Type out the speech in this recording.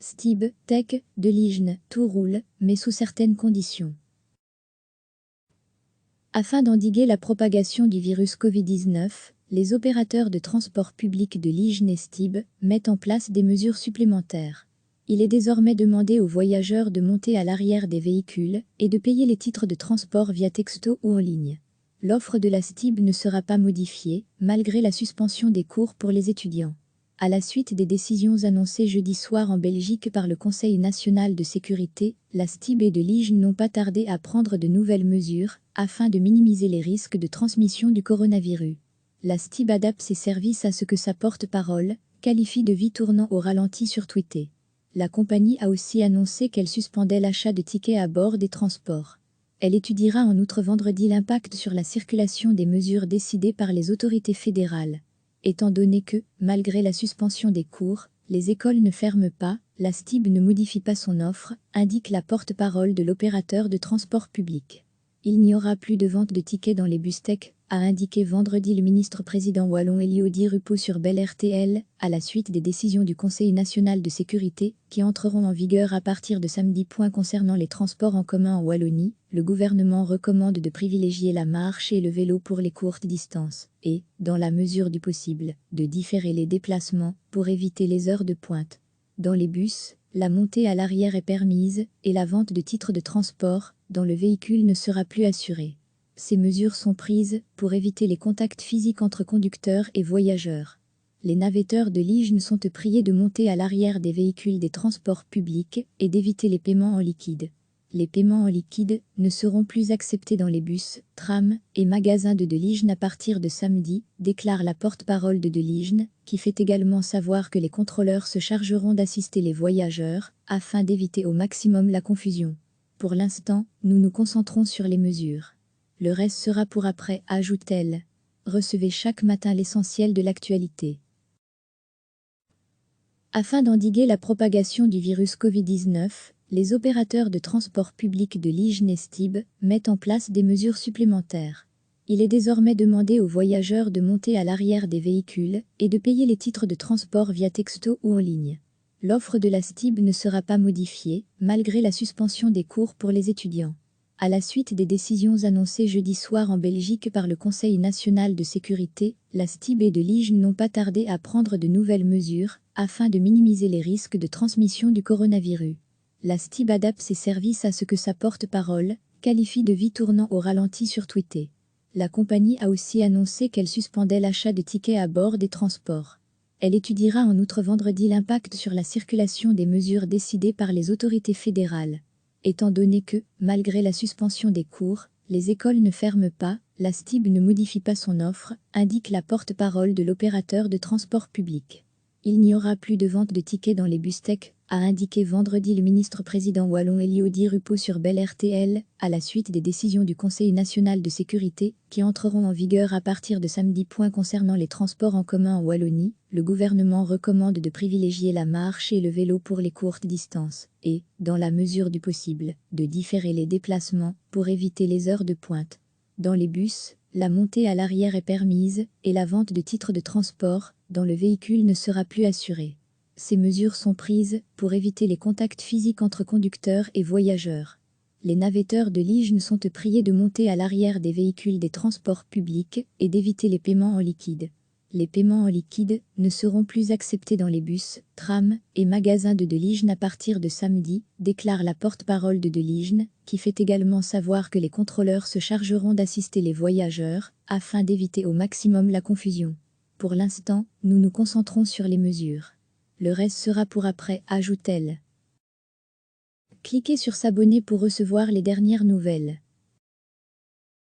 Stib, Tech, Delign, tout roule, mais sous certaines conditions. Afin d'endiguer la propagation du virus Covid-19, les opérateurs de transport public de Delign et Stib mettent en place des mesures supplémentaires. Il est désormais demandé aux voyageurs de monter à l'arrière des véhicules et de payer les titres de transport via texto ou en ligne. L'offre de la Stib ne sera pas modifiée, malgré la suspension des cours pour les étudiants. À la suite des décisions annoncées jeudi soir en Belgique par le Conseil national de sécurité, la Stib et Delign n'ont pas tardé à prendre de nouvelles mesures afin de minimiser les risques de transmission du coronavirus. La Stib adapte ses services à ce que sa porte-parole qualifie de vie tournant au ralenti sur Twitter. La compagnie a aussi annoncé qu'elle suspendait l'achat de tickets à bord des transports. Elle étudiera en outre vendredi l'impact sur la circulation des mesures décidées par les autorités fédérales. Étant donné que, malgré la suspension des cours, les écoles ne ferment pas, la Stib ne modifie pas son offre, indique la porte-parole de l'opérateur de transport public. Il n'y aura plus de vente de tickets dans les bus tech, a indiqué vendredi le ministre-président wallon Elodie Ruppo sur Bell RTL, à la suite des décisions du Conseil national de sécurité, qui entreront en vigueur à partir de samedi. Concernant les transports en commun en Wallonie, le gouvernement recommande de privilégier la marche et le vélo pour les courtes distances, et, dans la mesure du possible, de différer les déplacements pour éviter les heures de pointe. Dans les bus, la montée à l'arrière est permise, et la vente de titres de transport dans le véhicule ne sera plus assurée. Ces mesures sont prises pour éviter les contacts physiques entre conducteurs et voyageurs. Les navetteurs de Delign sont priés de monter à l'arrière des véhicules des transports publics et d'éviter les paiements en liquide. Les paiements en liquide ne seront plus acceptés dans les bus, trams et magasins de Delign à partir de samedi, déclare la porte-parole de Delign, qui fait également savoir que les contrôleurs se chargeront d'assister les voyageurs afin d'éviter au maximum la confusion. Pour l'instant, nous nous concentrons sur les mesures. Le reste sera pour après, ajoute-t-elle. Recevez chaque matin l'essentiel de l'actualité. Afin d'endiguer la propagation du virus Covid-19, les opérateurs de transport public de Delign et Stib mettent en place des mesures supplémentaires. Il est désormais demandé aux voyageurs de monter à l'arrière des véhicules et de payer les titres de transport via texto ou en ligne. L'offre de la Stib ne sera pas modifiée, malgré la suspension des cours pour les étudiants. À la suite des décisions annoncées jeudi soir en Belgique par le Conseil national de sécurité, la Stib et Delign n'ont pas tardé à prendre de nouvelles mesures afin de minimiser les risques de transmission du coronavirus. La Stib adapte ses services à ce que sa porte-parole qualifie de vie tournant au ralenti sur Twitter. La compagnie a aussi annoncé qu'elle suspendait l'achat de tickets à bord des transports. Elle étudiera en outre vendredi l'impact sur la circulation des mesures décidées par les autorités fédérales. Étant donné que, malgré la suspension des cours, les écoles ne ferment pas, la Stib ne modifie pas son offre, indique la porte-parole de l'opérateur de transport public. Il n'y aura plus de vente de tickets dans les bus tech, a indiqué vendredi le ministre-président wallon Elodie Ruppo sur Bell RTL, à la suite des décisions du Conseil national de sécurité, qui entreront en vigueur à partir de samedi. Concernant les transports en commun en Wallonie, le gouvernement recommande de privilégier la marche et le vélo pour les courtes distances, et, dans la mesure du possible, de différer les déplacements pour éviter les heures de pointe. Dans les bus, la montée à l'arrière est permise, et la vente de titres de transport dans le véhicule ne sera plus assurée. Ces mesures sont prises pour éviter les contacts physiques entre conducteurs et voyageurs. Les navetteurs de Delign sont priés de monter à l'arrière des véhicules des transports publics et d'éviter les paiements en liquide. Les paiements en liquide ne seront plus acceptés dans les bus, trams et magasins de Delign à partir de samedi, déclare la porte-parole de Delign, qui fait également savoir que les contrôleurs se chargeront d'assister les voyageurs afin d'éviter au maximum la confusion. Pour l'instant, nous nous concentrons sur les mesures. Le reste sera pour après, ajoute-t-elle. Cliquez sur s'abonner pour recevoir les dernières nouvelles.